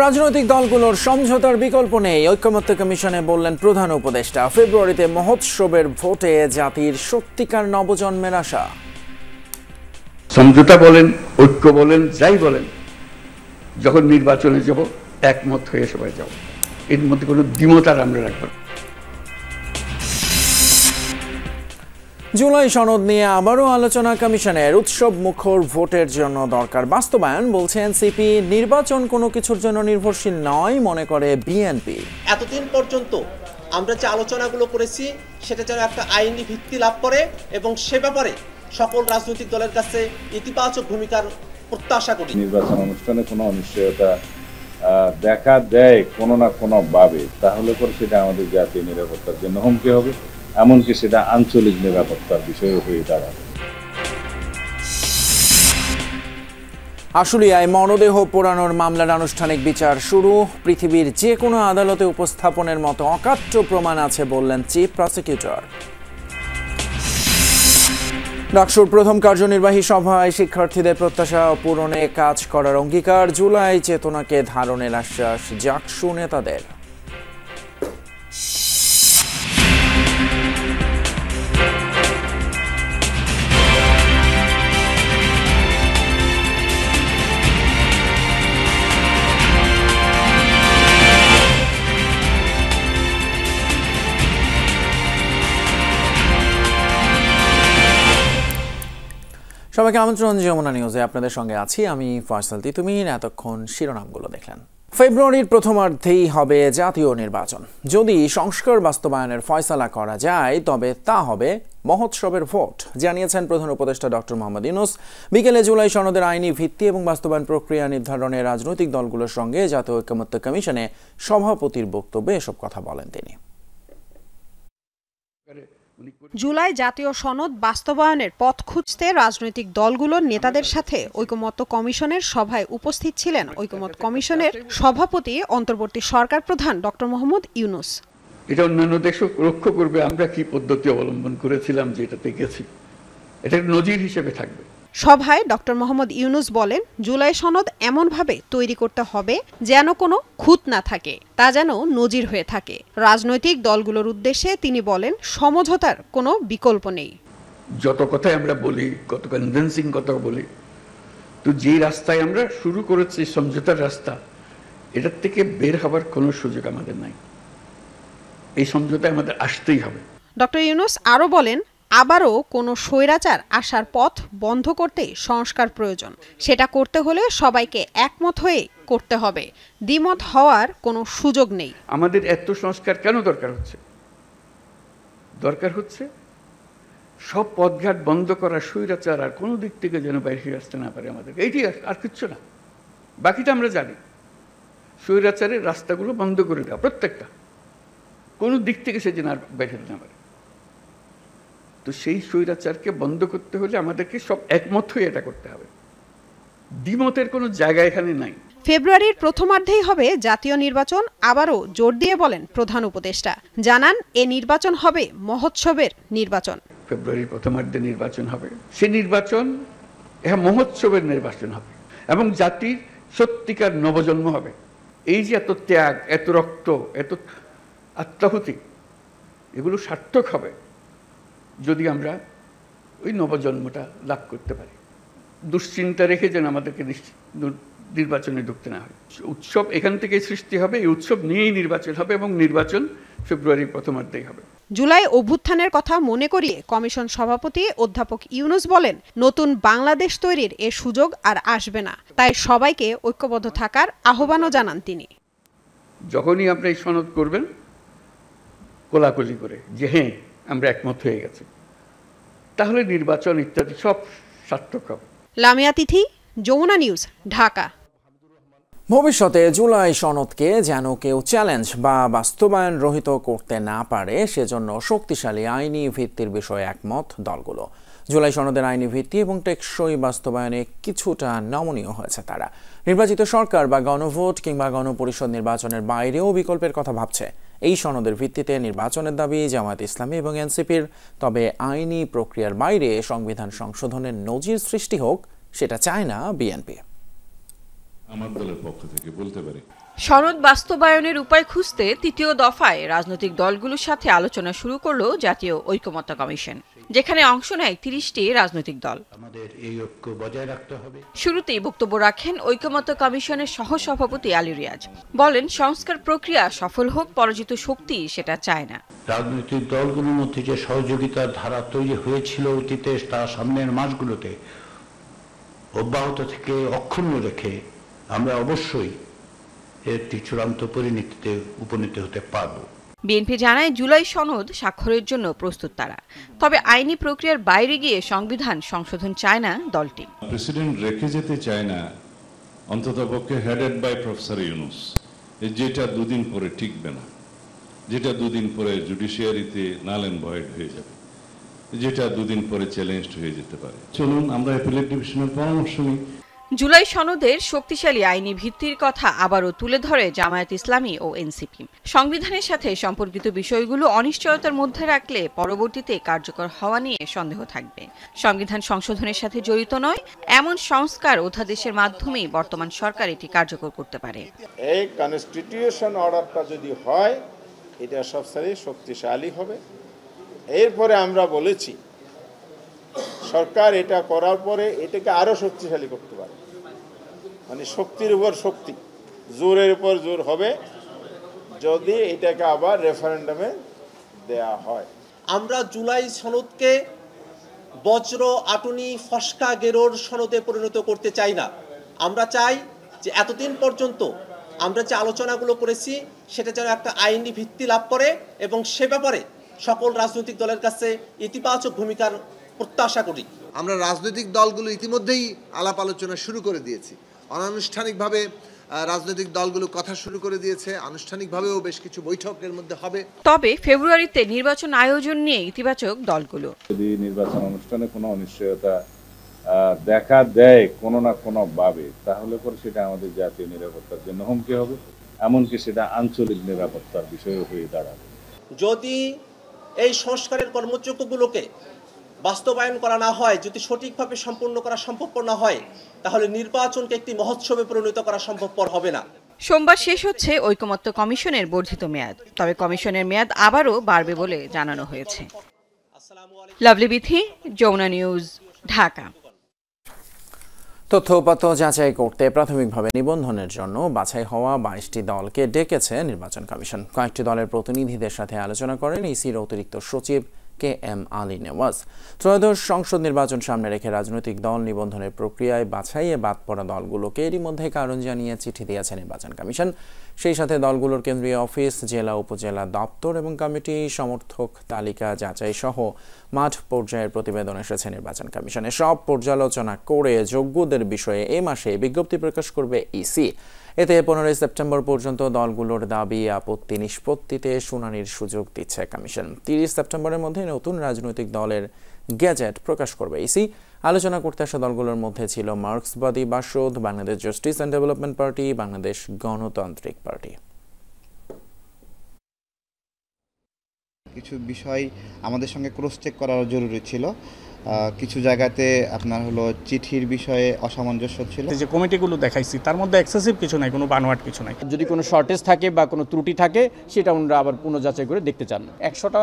রাজনৈতিক দলগুলোর সমঝোতার বিকল্প নেই, ঐকমত্য কমিশনে বললেন প্রধান উপদেষ্টা। ফেব্রুয়ারিতে মহোৎসবের ভোটে জাতির সত্যিকার নবজন্মের আশা। সমঝোতা বলেন, ঐক্য বলেন, যাই বলেন, যখন নির্বাচনে যাব একমত হয়ে সবাই যাব, এর মধ্যে কোনো দ্বিমত আর আমরা রাখব না। জুলাই সনদ নিয়ে আবারও আলোচনা কমিশনের। উৎসব মুখর ভোটের জন্য দরকার বাস্তবায়ন, বলছে এনসিপি। নির্বাচন কোনো কিছুর জন্য নির্ভরশীল নয়, মনে করে বিএনপি। এতদিন পর্যন্ত আমরা যে আলোচনাগুলো করেছি সেটা যেন একটা আইনি ভিত্তি লাভ করে এবং সে ব্যাপারে সকল রাজনৈতিক দলের কাছে ইতিবাচক ভূমিকার প্রত্যাশা করি। নির্বাচন অনুষ্ঠানে কোনো অনিশ্চয়তা দেখা দেয় কোনো না কোনো ভাবে, তাহলে করে সেটা আমাদের জাতীয় নিরাপত্তার জন্য হুমকি হবে, এমনকি সেটা আঞ্চলিক নিরাপত্তার বিষয় হয়ে দাঁড়াবে। আশুলিয়ায় মরদেহ পোড়ানোর মামলার আনুষ্ঠানিক বিচার শুরু। পৃথিবীর যে কোনো আদালতে উপস্থাপনের মতো অকাট্য প্রমাণ আছে বললেন চিফ প্রসিকিউটর। ডাকসুর প্রথম কার্যনির্বাহী সভায় শিক্ষার্থীদের প্রত্যাশা পূরণে কাজ করার অঙ্গীকার। জুলাই চেতনাকে ধারণের আশ্বাস জাকসু নেতাদের। সবাইকে আমন্ত্রণ যমুনা নিউজে, আপনাদের সঙ্গে আছি আমি ফয়সাল তিতুমির। এতক্ষণ শিরোনামগুলো দেখলেন। ফেব্রুয়ারির প্রথমার্ধেই হবে জাতীয় নির্বাচন। যদি সংস্কার বাস্তবায়নের ফয়সালা করা যায় তবে তা হবে মহোৎসবের ভোট, জানিয়েছেন প্রধান উপদেষ্টা ডক্টর মোহাম্মদ ইউনূস। বিকেলে জুলাই সনদের আইনি ভিত্তি এবং বাস্তবায়ন প্রক্রিয়া নির্ধারণে রাজনৈতিক দলগুলোর সঙ্গে জাতীয় ঐকমত্য কমিশনে সভাপতির বক্তব্যে এসব কথা বলেন তিনি। জুলাই জাতীয় সনদ বাস্তবায়নের পথ খুঁজতে রাজনৈতিক দলগুলোর নেতাদের সাথে ঐকমত্য কমিশনের সভায় উপস্থিত ছিলেন ঐকমত্য কমিশনের সভাপতি অন্তর্বর্তী সরকার প্রধান ডক্টর মোহাম্মদ ইউনূস। এটা অন্যান্য দেশও লক্ষ্য করবে আমরা কি পদ্ধতি অবলম্বন করেছিলাম, যেটাতে গেছি, এটা নজির হিসেবে থাকবে। সভায় ডক্টর মোহাম্মদ ইউনূস বলেন, জুলাই সনদ এমনভাবে তৈরি করতে হবে যেন কোনো খুঁত না থাকে, তা যেন নজির হয়ে থাকে। রাজনৈতিক দলগুলোর উদ্দেশ্যে তিনি বলেন, সমঝোতার কোনো বিকল্প নেই। যত কথাই আমরা বলি, কত কনভিন্সিং কথা বলি, তো যে রাস্তায় আমরা শুরু করেছি সমঝোতার রাস্তা, এটার থেকে বের হবার কোনো সুযোগ আমাদের নাই। এই সমঝোতায় আমাদের আসতেই হবে। ডক্টর ইউনূস আরও বলেন, আবারও কোনো স্বৈরাচার আসার পথ বন্ধ করতে সংস্কার প্রয়োজন। সেটা করতে হলে সবাইকে একমত হয়ে করতে হবে, দ্বিমত হওয়ার কোনো সুযোগ নেই। আমাদের এত সংস্কার কেন দরকার হচ্ছে? দরকার হচ্ছে সব পথঘাট বন্ধ করা, স্বৈরাচার আর কোনো দিক থেকে যেন বাইরে আসতে না পারে আমাদের। এইটি আর কিচ্ছু না, বাকিটা আমরা জানি। স্বৈরাচারের রাস্তাগুলো বন্ধ করে দেওয়া, প্রত্যেকটা, কোনো দিক থেকে সে যেন আর বাইরে না পারে। তো সেই স্বৈরাচারকে বন্ধ করতে হলে আমাদেরকে সব একমত হয়ে এটা করতে হবে, দ্বিমতের কোনো জায়গা এখানে নাই। ফেব্রুয়ারির প্রথমার্ধেই হবে জাতীয় নির্বাচন, আবারও জোর দিয়ে বলেন প্রধান উপদেষ্টা। জানান, এ নির্বাচন হবে মহোৎসবের নির্বাচন। ফেব্রুয়ারির প্রথমার্ধে নির্বাচন হবে, সে নির্বাচন মহোৎসবের নির্বাচন হবে এবং জাতির সত্যিকার নবজন্ম হবে। এই যে এত ত্যাগ, এত রক্ত, এত আত্মাহুতি, এগুলো সার্থক হবে যদি আমরা ওই নবজন্মটা লাভ করতে পারি। দুশ্চিন্তা রেখে যেন আমাদেরকে নির্বাচনে ঢুকতে না হয়। উৎসব এখান থেকে সৃষ্টি হবে, এই উৎসব নিয়েই নির্বাচন হবে এবং নির্বাচন ফেব্রুয়ারির প্রথমার্ধেই হবে। জুলাই অভ্যুত্থানের কথা মনে করিয়ে কমিশন সভাপতি অধ্যাপক ইউনূস বলেন, নতুন বাংলাদেশ তৈরির এ সুযোগ আর আসবে না, তাই সবাইকে ঐক্যবদ্ধ থাকার আহ্বানও জানান তিনি। যখনই আপনি এই সনদ করবেন কোলাকুলি করে যে হ্যাঁ আমরা একমত হয়ে গেছি, তাহলে নির্বাচন ইত্যাদি সব সার্থক হবে। লামিয়া তিথি, যমুনা নিউজ, ঢাকা। ভবিষ্যতে জুলাই সনদকে যেন কেউ চ্যালেঞ্জ বা বাস্তবায়ন রহিত করতে না পারে, সেজন্য শক্তিশালী আইনি ভিত্তির বিষয়ে একমত দলগুলো। জুলাই সনদের আইনি ভিত্তি এবং টেকসই বাস্তবায়নে কিছুটা নমনীয় হয়েছে তারা। নির্বাচিত সরকার বা গণভোট কিংবা গণপরিষদ নির্বাচনের বাইরেও বিকল্পের কথা ভাবছে। এই সনদের ভিত্তিতে নির্বাচনের দাবি জামায়াত ইসলামী এবং এনসিপির। তবে আইনি প্রক্রিয়ার বাইরে সংবিধান সংশোধনের নজির সৃষ্টি হোক, সেটা চায় না বিএনপি। আমার দলের পক্ষ থেকে বলতে পারি। সনদ বাস্তবায়নের উপায় খুঁজতে তৃতীয় দফায় রাজনৈতিক দলগুলোর সাথে আলোচনা শুরু করলো জাতীয় ঐকমত্য কমিশন, যেখানে অংশ নেয় 30টি রাজনৈতিক দল। আমাদের এই ঐক্য বজায় রাখতে হবে। শুরুতেই বক্তব্য রাখেন ঐকমত্য কমিশনের সহসভাপতি আলী রিয়াজ। বলেন, সংস্কার প্রক্রিয়া সফল হোক, পরাজিত শক্তি সেটা চায় না। রাজনৈতিক দলগুলোর মধ্যে যে সহযোগিতার ধারা তৈরি হয়েছিল অতীতে, তা সামনের মাসগুলোতে অব্যাহত থেকে অক্ষুণ্ণ রেখে আমরা অবশ্যই একটি চূড়ান্ত পরিণতিতে উপনীত হতে পারব। বিএনপি জানায়, জুলাই সনদ স্বাক্ষরের জন্য প্রস্তুত তারা, তবে আইনি প্রক্রিয়ার বাইরে গিয়ে সংবিধান সংশোধন চায় না দলটি। প্রেসিডেন্ট রেখে যেতে চায় না, অন্ততপক্ষে হেডেড বাই প্রফেসর ইউনূস, যেটা দুদিন পরে টিকবে না, যেটা দুদিন পরে জুডিশিয়ারিতে নাল এন্ড ভয়েড হয়ে যাবে, যেটা দুদিন পরে চ্যালেঞ্জড হয়ে যেতে পারে। চলুন আমরা অ্যাপিলেট ডিভিশনের পরামর্শ নিই। জুলাই সনদের শক্তিশালী আইনি ভিত্তির কথা আবারও তুলে ধরে জামায়াত ইসলামী ও এনসিপি। সংবিধানের সাথে সম্পর্কিত বিষয়গুলো অনিশ্চয়তার মধ্যে রাখলে পরবর্তীতে কার্যকর হওয়া নিয়ে সন্দেহ থাকবে। সংবিধান সংশোধনের সাথে জড়িত নয় এমন সংস্কার অধ্যাদেশের মাধ্যমেই বর্তমান সরকার এটি কার্যকর করতে পারে। এই কনস্টিটিউশন অর্ডারটা যদি হয়, এটা সবচেয়ে শক্তিশালী হবে। এরপরে আমরা বলেছি সরকার এটা করার পরে এটাকে আরো শক্তিশালী করতে পারে, মানে শক্তির উপর শক্তি, জোরের উপর জোর হবে যদি এটাকে আবার রেফারেন্ডামে দেয়া হয়। আমরা জুলাই সনদকে বজ্র আটুনি ফসকা গেরোর সনদে পরিণত করতে চাই না। আমরা চাই যে এতদিন পর্যন্ত আমরা যে আলোচনাগুলো করেছি সেটা যেন একটা আইনি ভিত্তি লাভ করে এবং সে ব্যাপারে সকল রাজনৈতিক দলের কাছে ইতিবাচক ভূমিকার প্রত্যাশা করি। আমরা রাজনৈতিক দলগুলো ইতিমধ্যেই আলাপ আলোচনা শুরু করে দিয়েছি। অনানুষ্ঠানিকভাবে রাজনৈতিক দলগুলো কথা শুরু করে দিয়েছে, আনুষ্ঠানিকভাবেও বেশ কিছু বৈঠকের মধ্যে হবে। তবে ফেব্রুয়ারিতে নির্বাচন আয়োজন নিয়ে ইতিবাচক দলগুলো। যদি নির্বাচন অনুষ্ঠানে কোনো অনিশ্চয়তা দেখা দেয় কোনো না কোনো ভাবে, তাহলে পরে সেটা আমাদের জাতীয় নিরাপত্তার জন্য হুমকি হবে, এমনকি সেটা আঞ্চলিক নিরাপত্তার বিষয় হয়ে দাঁড়াবে। যদি এই সংস্কারের কর্মযোগ্যগুলোকে বাস্তবায়ন করা না হয়, যদি সঠিকভাবে সম্পূর্ণ করা সম্ভবপর না হয়, তাহলে নির্বাচনকে একটি মহোৎসবে পরিণত করা সম্ভবপর হবে না। সোমবার শেষ হচ্ছে ঐকমত্য কমিশনের বর্ধিত মেয়াদ, তবে কমিশনের মেয়াদ আবারও বাড়বে বলে জানানো হয়েছে। লাভলি বিথি, যমুনা নিউজ, ঢাকা। তথ্য উপাত্ত যাচাই করতে প্রাথমিকভাবে নিবন্ধনের জন্য বাছাই হওয়া 22টি দলকে ডেকেছে নির্বাচন কমিশন। কয়েকটি দলের প্রতিনিধিদের সাথে আলোচনা করেন ইসির অতিরিক্ত সচিব KM আলী নেওয়াজ। ত্রয়োদশ সংসদ নির্বাচন সামনে রেখে রাজনৈতিক দল নিবন্ধনের প্রক্রিয়ায় বাছাইয়ে বাদ পড়া দলগুলোকে এরই মধ্যে কারণ জানিয়ে চিঠি দিয়েছে নির্বাচন কমিশন। সেই সাথে দলগুলোর কেন্দ্রীয় অফিস, জেলা উপজেলা দপ্তর এবং কমিটি সমর্থক তালিকা যাচাই সহ মাঠ পর্যায়ের প্রতিবেদন এসেছে নির্বাচন কমিশনে। সব পর্যালোচনা করে যোগ্যদের বিষয়ে এ মাসে বিজ্ঞপ্তি প্রকাশ করবে ইসি। এতে 15 সেপ্টেম্বর পর্যন্ত দলগুলোর দাবি আপত্তি নিষ্পত্তিতে শুনানির সুযোগ দিচ্ছে কমিশন। 30 সেপ্টেম্বরের মধ্যে নতুন রাজনৈতিক দলের গেজেট প্রকাশ করবে ইসি। আলোচনা করতে আসা দলগুলোর মধ্যে ছিল মার্ক্সবাদী BASAD, Bangladesh justice and development party, Bangladesh Ganatantrik party. কিছু বিষয় আমাদের সঙ্গে ক্রস চেক করার জরুরি ছিল। কিছু জায়গাতে আপনার হলো চিঠির বিষয়ে অসামঞ্জস্য ছিল। যে কমিটিগুলো দেখাইছি তার মধ্যে এক্সেসিভ কিছু নাই, কোনো বানোয়াট কিছু নাই। যদি কোনো শর্টেজ থাকে বা কোনো ত্রুটি থাকে সেটা ওনারা আবার পুনর্যাচাই করে দেখতে চান। 100টা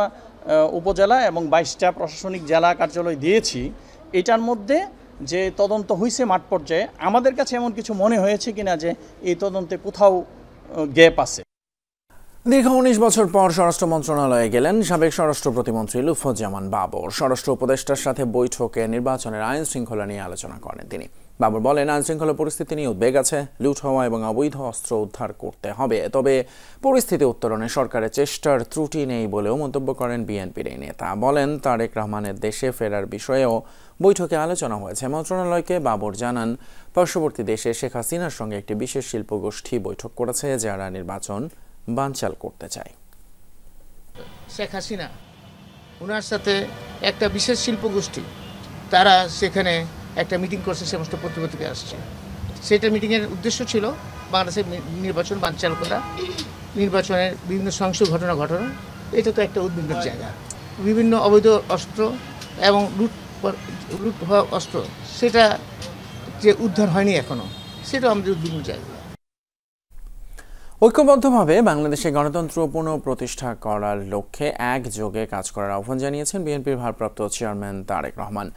উপজেলা এবং 22টা প্রশাসনিক জেলা কার্যালয় দিয়েছি। এটার মধ্যে যে তদন্ত হয়েছে মাঠ পর্যায়ে, আমাদের কাছে এমন কিছু মনে হয়েছে কিনা যে এই তদন্তে কোথাও গ্যাপ আছে। দীর্ঘ 19 বছর পর স্বরাষ্ট্র মন্ত্রণালয়ে গেলেন সাবেক স্বরাষ্ট্র প্রতিমন্ত্রী লুৎফুজ্জামান বাবর। স্বরাষ্ট্র উপদেষ্টার সাথে বৈঠকে নির্বাচনের আইন শৃঙ্খলা নিয়ে আলোচনা করেন তিনি। বাবর বলেন, আইন শৃঙ্খলা পরিস্থিতি নিয়ে উদ্বেগ আছে, লুট হওয়া এবং অবৈধ অস্ত্র উদ্ধার করতে হবে, তবে পরিস্থিতি উত্তরণে সরকারের চেষ্টার ত্রুটি নেই বলেও মন্তব্য করেন বিএনপির এই নেতা। বলেন, তারেক রহমানের দেশে ফেরার বিষয়েও বৈঠকে আলোচনা হয়েছে মন্ত্রণালয়কে। বাবর জানান, পার্শ্ববর্তী দেশে শেখ হাসিনার সঙ্গে একটি বিশেষ শিল্পগোষ্ঠী বৈঠক করেছে যারা নির্বাচন বানচাল করতে চায়। শেখ হাসিনা ওনার সাথে একটা বিশেষ শিল্পগোষ্ঠী, তারা সেখানে একটা মিটিং করছে, সমস্ত পত্রিকা আসছে। সেটা মিটিংয়ের উদ্দেশ্য ছিল বাংলাদেশের নির্বাচন বানচাল করা, নির্বাচনের বিভিন্ন সহিংস ঘটনা ঘটানো। এটা তো একটা উদ্বিগ্নের জায়গা। বিভিন্ন অবৈধ অস্ত্র এবং লুট হওয়া অস্ত্র, সেটা যে উদ্ধার হয়নি এখনও, সেটাও আমাদের উদ্বিগ্ন জায়গা। ঐক্যবদ্ধভাবে বাংলাদেশে গণতন্ত্র পুনঃপ্রতিষ্ঠা করার লক্ষ্যে একযোগে কাজ করার আহ্বান জানিয়েছেন বিএনপির ভারপ্রাপ্ত চেয়ারম্যান তারেক রহমান।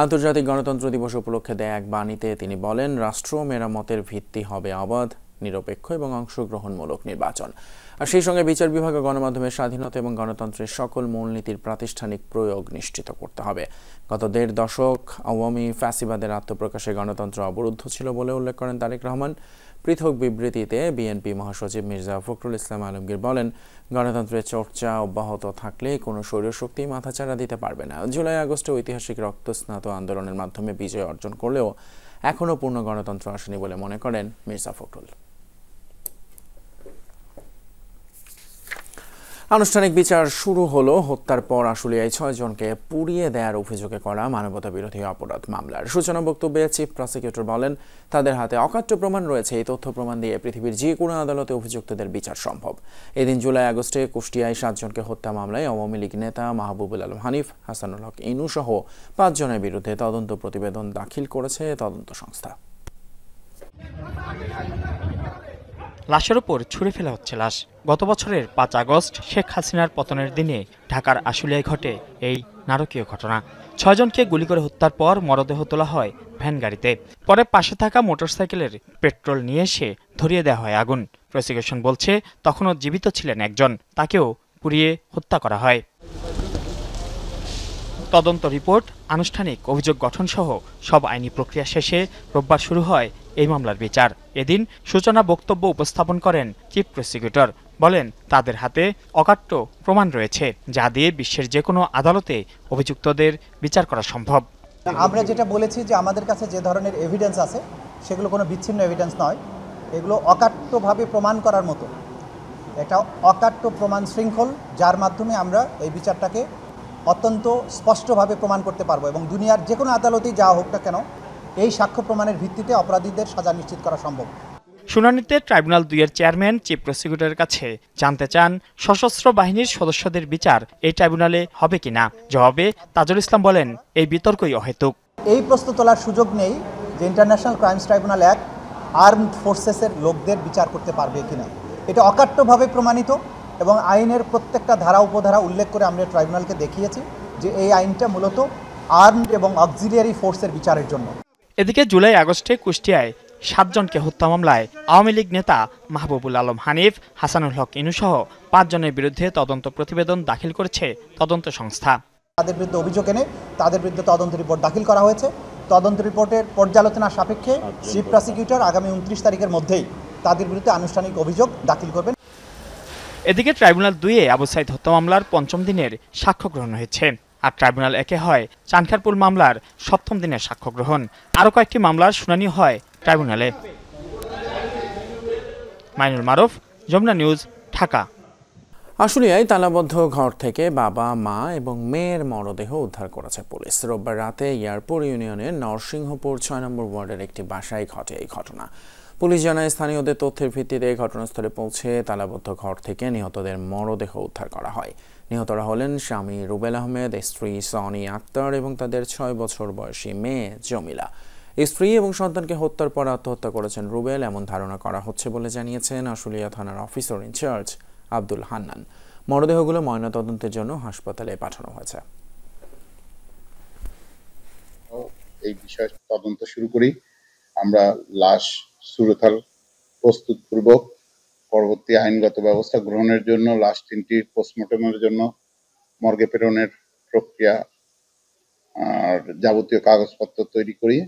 আন্তর্জাতিক গণতন্ত্র দিবস উপলক্ষে দেয়া এক বাণীতে তিনি বলেন, রাষ্ট্র মেরামতের ভিত্তি হবে অবাধ, নিরপেক্ষ এবং অংশগ্রহণমূলক নির্বাচন। আর সেই সঙ্গে বিচার বিভাগ ও গণমাধ্যমের স্বাধীনতা এবং গণতন্ত্রের সকল মূলনীতির প্রাতিষ্ঠানিক প্রয়োগ নিশ্চিত করতে হবে। গত ১.৫ দশক আওয়ামী ফ্যাসিবাদের আত্মপ্রকাশে গণতন্ত্র অবরুদ্ধ ছিল বলে উল্লেখ করেন তারেক রহমান। পৃথক বিবৃতিতে বিএনপি মহাসচিব মির্জা ফখরুল ইসলাম আলমগীর বলেন, গণতন্ত্রের চর্চা অব্যাহত থাকলে কোনো স্বৈরশক্তি মাথাচাড়া দিতে পারবে না। জুলাই আগস্টে ঐতিহাসিক রক্তস্নাত আন্দোলনের মাধ্যমে বিজয় অর্জন করলেও এখনও পূর্ণ গণতন্ত্র আসেনি বলে মনে করেন মির্জা ফখরুল। আনুষ্ঠানিক বিচার শুরু হলো হত্যার পর আশুলিয়ায় ৬ জনকে পুড়িয়ে দেওয়ার অভিযোগে করা মানবতা বিরোধী অপরাধ মামলার সূচনা বক্তব্যে চিফ প্রসিকিউটর বলেন, তাদের হাতে অকাট্য প্রমাণ রয়েছে। এই তথ্য প্রমাণ দিয়ে পৃথিবীর যে কোনো আদালতে অভিযুক্তদের বিচার সম্ভব। এদিন জুলাই আগস্টে কুষ্টিয়ায় ৭ জনকে হত্যা মামলায় আওয়ামী লীগ নেতা মাহবুবুল আলম হানিফ, হাসানুল হক ইনু সহ ৫ জনের বিরুদ্ধে তদন্ত প্রতিবেদন দাখিল করেছে তদন্ত সংস্থা। লাশের উপর ছুঁড়ে ফেলা হচ্ছে লাশ। গত বছরের ৫ আগস্ট শেখ হাসিনার পতনের দিনে ঢাকার আশুলিয়ায় ঘটে এই নারকীয় ঘটনা। ৬ জনকে গুলি করে হত্যার পর মরদেহ তোলা হয় ভ্যান গাড়িতে। পরে পাশে থাকা মোটরসাইকেলের পেট্রোল নিয়ে এসে ধরিয়ে দেওয়া হয় আগুন। প্রসিকিউশন বলছে, তখনও জীবিত ছিলেন একজন, তাকেও পুড়িয়ে হত্যা করা হয়। তদন্ত রিপোর্ট, আনুষ্ঠানিক অভিযোগ গঠন সহ সব আইনি প্রক্রিয়া শেষে রোববার শুরু হয় এই মামলার বিচার। এদিন সূচনা বক্তব্য উপস্থাপন করেন চিফ প্রসিকিউটর। বলেন, তাদের হাতে অকাট্য প্রমাণ রয়েছে, যা দিয়ে বিশ্বের যে কোনো আদালতে অভিযুক্তদের বিচার করা সম্ভব। আমরা যেটা বলেছি যে আমাদের কাছে যে ধরনের এভিডেন্স আছে সেগুলো কোনো বিচ্ছিন্ন এভিডেন্স নয়, এগুলো অকাট্যভাবে প্রমাণ করার মতো একটা অকাট্য প্রমাণ শৃঙ্খল, যার মাধ্যমে আমরা এই বিচারটাকে অত্যন্ত স্পষ্টভাবে প্রমাণ করতে পারবো এবং দুনিয়ার যে কোনো আদালতেই যাওয়া হোক না কেন এই সাক্ষ্য প্রমাণের ভিত্তিতে অপরাধীদের সাজা নিশ্চিত করা সম্ভব। শুনানিতে ট্রাইব্যুনাল ২-এর চেয়ারম্যান চিফ প্রসিকিউটরের কাছে জানতে চান, সশস্ত্র বাহিনীর সদস্যদের বিচার এই ট্রাইব্যুনালে হবে কিনা। জবাবে তাজুল ইসলাম বলেন, এই বিতর্কই অহেতুক। এই প্রশ্ন তোলার সুযোগ নেই যে international crimes tribunal act armed ফোর্সেসের লোকদের বিচার করতে পারবে কিনা। এটা অকাট্যভাবে প্রমাণিত এবং আইনের প্রত্যেকটা ধারা উপধারা উল্লেখ করে আমরা ট্রাইব্যুনালকে দেখিয়েছি যে এই আইনটা মূলত আর্মড এবং অক্সিলিয়ারি ফোর্সের বিচারের জন্য। এদিকে জুলাই আগস্টে কুষ্টিয়ায় ৭ জনকে হত্যা মামলায় আওয়ামী লীগ নেতা মাহবুবুল আলম হানিফ, হাসানুল হক ইনু সহ ৫ জনের বিরুদ্ধে তদন্ত প্রতিবেদন দাখিল করেছে তদন্ত সংস্থা। তাদের বিরুদ্ধে অভিযোগ এনে তাদের বিরুদ্ধে তদন্ত রিপোর্ট দাখিল করা হয়েছে। তদন্ত রিপোর্টের পর্যালোচনা সাপেক্ষে চিফ প্রসিকিউটর আগামী ২৯ তারিখের মধ্যেই তাদের বিরুদ্ধে আনুষ্ঠানিক অভিযোগ দাখিল করবেন। এদিকে ট্রাইব্যুনাল ২-এ আবু সাইদ হত্যা মামলার ৫ম দিনের সাক্ষ্য গ্রহণ হয়েছে। আর ট্রাইব্যুনাল ১-এ হয় চানখারপুল মামলার ৭ম দিনের সাক্ষ্য গ্রহণ। আরও কয়েকটি মামলার শুনানি হয় ট্রাইব্যুনালে। মাইনুল মারুফ, যমুনা নিউজ, ঢাকা। আশুলিয়ায় তালাবদ্ধ ঘর থেকে বাবা, মা এবং মেয়ের মরদেহ উদ্ধার করেছে পুলিশ। রোববার রাতে এয়ারপোর্ট ইউনিয়নের নরসিংহপুর ৬ নম্বর ওয়ার্ডের একটি বাসায় ঘটে এই ঘটনা। পুলিশ জানায়, স্থানীয়দের তথ্যের ভিত্তিতে ঘটনাস্থলে পৌঁছে তালাবদ্ধ ঘর থেকে নিহতদের মরদেহ উদ্ধার করা হয়। নিহতরা হলেন স্বামী রুবেল আহমেদ, স্ত্রী সনি আক্তার এবং তাদের ৬ বছর বয়সী মেয়ে জমিলা। স্ত্রী এবং সন্তানকে হত্যার পর আত্মহত্যা করেছেন রুবেল, এমন ধারণা করা হচ্ছে বলে জানিয়েছেন আশুলিয়া থানার অফিসার ইনচার্জ আব্দুল হান্নান। মরদেহগুলো ময়নাতদন্তের জন্য হাসপাতালে পাঠানো হয়েছে। এই বিষয়ে তদন্ত শুরু করি। আমরা লাশ সুরক্ষার প্রস্তুতপূর্বক পরবর্তী আইনগত ব্যবস্থা গ্রহণের জন্য লাশ 3টির পোস্টমর্টমের জন্য মর্গে প্রেরণের প্রক্রিয়া আর যাবতীয় কাগজপত্র তৈরি করি।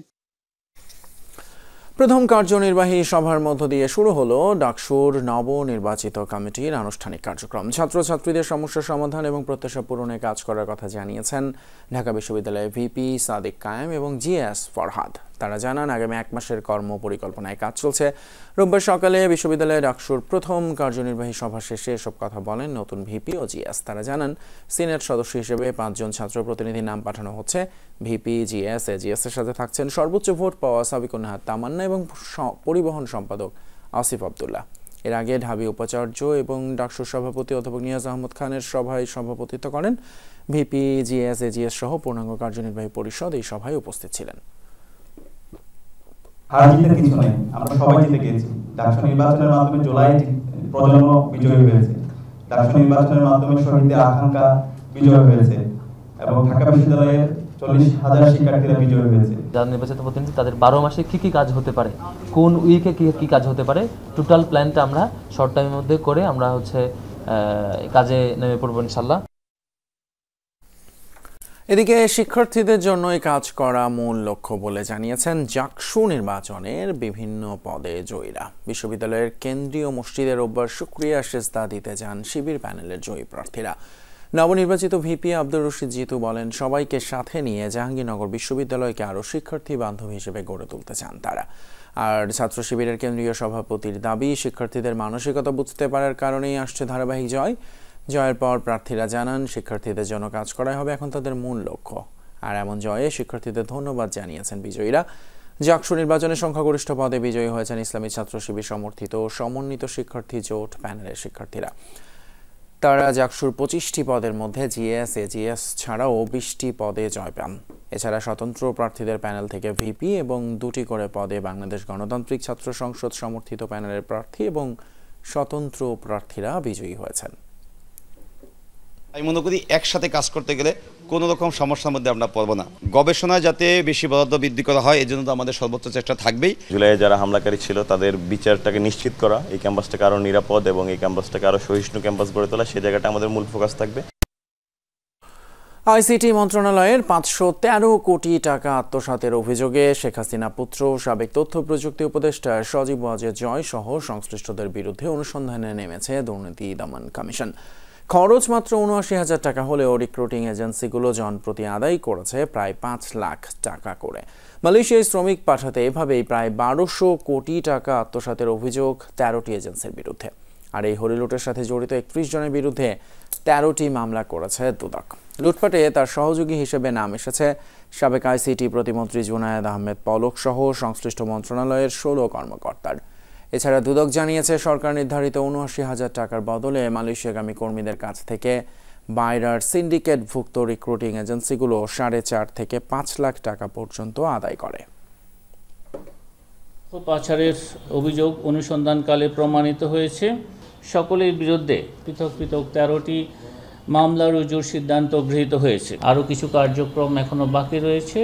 প্রথম কার্যনির্বাহী সভার মধ্য দিয়ে শুরু হলো ডাকসুর নবনির্বাচিত কমিটির আনুষ্ঠানিক কার্যক্রম। ছাত্রছাত্রীদের সমস্যা সমাধান এবং প্রত্যাশা পূরণে কাজ করার কথা জানিয়েছেন ঢাকা বিশ্ববিদ্যালয়ের ভিপি সাদিক কায়েম এবং জিএস ফরহাদ। তারা জানান, আগামী 1 মাসের কর্মপরিকল্পনায় কাজ চলছে। রোববার সকালে বিশ্ববিদ্যালয়ের ডাকসুর প্রথম কার্যনির্বাহী সভা শেষে এসব কথা বলেন নতুন ভিপি ও জিএস। তারা জানান, সিনেট সদস্য হিসেবে 5 জন ছাত্র প্রতিনিধির নাম পাঠানো হচ্ছে। ভিপি, জিএস, এজিএস এর সাথে থাকছেন সর্বোচ্চ ভোট পাওয়া সাবিকুন নাহার তামান্না এবং পরিবহন সম্পাদক আসিফ আব্দুল্লাহ। এর আগে ঢাবি উপাচার্য এবং ডাকসুর সভাপতি অধ্যাপক নিয়াজ আহমদ খানের সভায় সভাপতিত্ব করেন। ভিপি, জিএস, এজিএস সহ পূর্ণাঙ্গ কার্যনির্বাহী পরিষদ এই সভায় উপস্থিত ছিলেন। হার জিতের কিছু নেই, আমরা সবাই জিতে গিয়েছি। ডাকসু নির্বাচনের মাধ্যমে জুলাই প্রজন্ম বিজয়ী হয়েছে, ডাকসু নির্বাচনের মাধ্যমে শহীদদের আকাঙ্ক্ষা বিজয় হয়েছে এবং ঢাকা বিশ্ববিদ্যালয়ের 40,000 শিক্ষার্থীরা বিজয় হয়েছে। যারা নির্বাচিত প্রতিনিধি তাদের 12 মাসে কি কাজ হতে পারে, কোন উইকে কি কাজ হতে পারে, টোটাল প্ল্যানটা আমরা শর্ট টাইমের মধ্যে করে আমরা কাজে নেমে পড়ব ইনশাল্লাহ। এদিকে শিক্ষার্থীদের জন্যই কাজ করা মূল লক্ষ্য বলে জানিয়েছেন জাকসু নির্বাচনের বিভিন্ন পদে জয়ীরা। বিশ্ববিদ্যালয়ের কেন্দ্রীয় মসজিদে রোববার শুকরিয়া সেজদা দিতে যান শিবির প্যানেলের জয়ী প্রার্থীরা। নবনির্বাচিত ভিপি আব্দুর রশিদ জিতু বলেন, সবাইকে সাথে নিয়ে জাহাঙ্গীরনগর বিশ্ববিদ্যালয়কে আরও শিক্ষার্থী বান্ধব হিসেবে গড়ে তুলতে চান তারা। আর ছাত্র শিবিরের কেন্দ্রীয় সভাপতির দাবি, শিক্ষার্থীদের মানসিকতা বুঝতে পারার কারণেই আসছে ধারাবাহিক জয়। জয়ের পর প্রার্থীরা জানান, শিক্ষার্থীদের জন্য কাজ করাই হবে এখন তাদের মূল লক্ষ্য। আর এমন জয়ে শিক্ষার্থীদের ধন্যবাদ জানিয়েছেন বিজয়ীরা। জাকসু নির্বাচনে সংখ্যাগরিষ্ঠ পদে বিজয়ী হয়েছেন ইসলামী ছাত্র শিবির সমর্থিত সমন্বিত শিক্ষার্থী জোট প্যানেলের শিক্ষার্থীরা। তারা জাকসুর 25টি পদের মধ্যে জিএস, এজিএস ছাড়াও 20টি পদে জয় পান। এছাড়া স্বতন্ত্র প্রার্থীদের প্যানেল থেকে ভিপি এবং 2টি করে পদে বাংলাদেশ গণতান্ত্রিক ছাত্র সংসদ সমর্থিত প্যানেলের প্রার্থী এবং স্বতন্ত্র প্রার্থীরা বিজয়ী হয়েছেন। আমি মনে করি একসাথে কাজ করতে গেলে কোনো রকম সমস্যার মধ্যে আমরা পড়ব না। গবেষণায় যাতে বেশি বরাদ্দ বৃদ্ধি করা হয়, এই জন্য তো আমাদের সর্বোচ্চ চেষ্টা থাকবেই। জুলাইয়ে যারা হামলাকারী ছিল তাদের বিচারটাকে নিশ্চিত করা, এই ক্যাম্পাসটাকে আরও নিরাপদ এবং এই ক্যাম্পাসটাকে আরও সহিষ্ণু ক্যাম্পাস গড়ে তোলা, সেই জায়গাটা আমাদের মূল ফোকাস থাকবে। আইসিটি মন্ত্রণালয়ের 513 কোটি টাকা আত্মসাতের অভিযোগে শেখ হাসিনা পুত্র সাবেক তথ্য প্রযুক্তি উপদেষ্টা সজীব ওয়াজেদ জয় সহ সংশ্লিষ্টদের বিরুদ্ধে অনুসন্ধানে নেমেছে দুর্নীতি দমন কমিশন। খরচ মাত্র 79,000 টাকা হলেও রিক্রুটিং এজেন্সিগুলো জনপ্রতি আদায় করেছে প্রায় 5 লাখ টাকা করে। মালয়েশিয়ায় শ্রমিক পাঠাতে এভাবেই প্রায় 1200 কোটি টাকা আত্মসাতের অভিযোগ 13টি এজেন্সির বিরুদ্ধে। আর এই হরিলুটের সাথে জড়িত 31 জনের বিরুদ্ধে 13টি মামলা করেছে দুদক। লুটপাটে তার সহযোগী হিসেবে নাম এসেছে সাবেক আইসিটি প্রতিমন্ত্রী জুনায়েদ আহমেদ পলক সহ সংশ্লিষ্ট মন্ত্রণালয়ের 16 কর্মকর্তার। এছাড়া দুদক জানিয়েছে, সরকার নির্ধারিত 79,000 টাকার বদলে মালয়েশিয়াগামী কর্মীদের কাছ থেকে বাইরার সিন্ডিকেটভুক্ত রিক্রুটিং এজেন্সিগুলো 4.5 থেকে 5 লাখ টাকা পর্যন্ত আদায় করে। পাচারের অভিযোগ অনুসন্ধানকালে প্রমাণিত হয়েছে। সকলের বিরুদ্ধে পৃথক পৃথক 13টি মামলা রুজুর সিদ্ধান্ত গৃহীত হয়েছে। আরও কিছু কার্যক্রম এখনো বাকি রয়েছে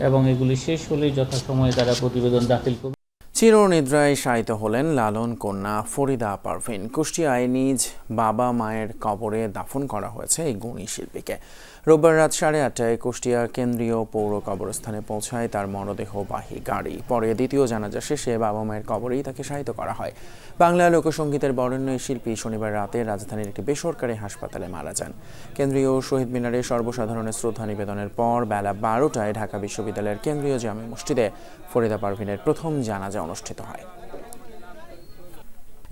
এবং এগুলি শেষ হলে যথাসময়ে তারা প্রতিবেদন দাখিল করবে। চিরনিদ্রায় শায়িত হলেন লালন কন্যা ফরিদা পারভিন। কুষ্টিয়ায় নিজ বাবা মায়ের কবরে দাফন করা হয়েছে এই গুণী শিল্পীকে। রোববার রাত 8:30টায় কুষ্টিয়া কেন্দ্রীয় পৌর কবরস্থানে পৌঁছায় তার মরদেহবাহী গাড়ি। পরে দ্বিতীয় জানাজা শেষে বাবা মায়ের কবরেই তাকে শায়িত করা হয়। বাংলা লোকসঙ্গীতের বরেণ্য শিল্পী শনিবার রাতে রাজধানীর একটি বেসরকারি হাসপাতালে মারা যান। কেন্দ্রীয় শহীদ মিনারে সর্বসাধারণের শ্রদ্ধা নিবেদনের পর বেলা 12টায় ঢাকা বিশ্ববিদ্যালয়ের কেন্দ্রীয় জামে মসজিদে ফরিদা পারভিনের প্রথম জানাজা অনুষ্ঠিত হয়।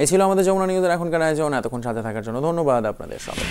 এই ছিল আমাদের যমুনা নিউজের এখনকার আয়োজন। এতক্ষণ সাথে থাকার জন্য ধন্যবাদ আপনাদের সবাই।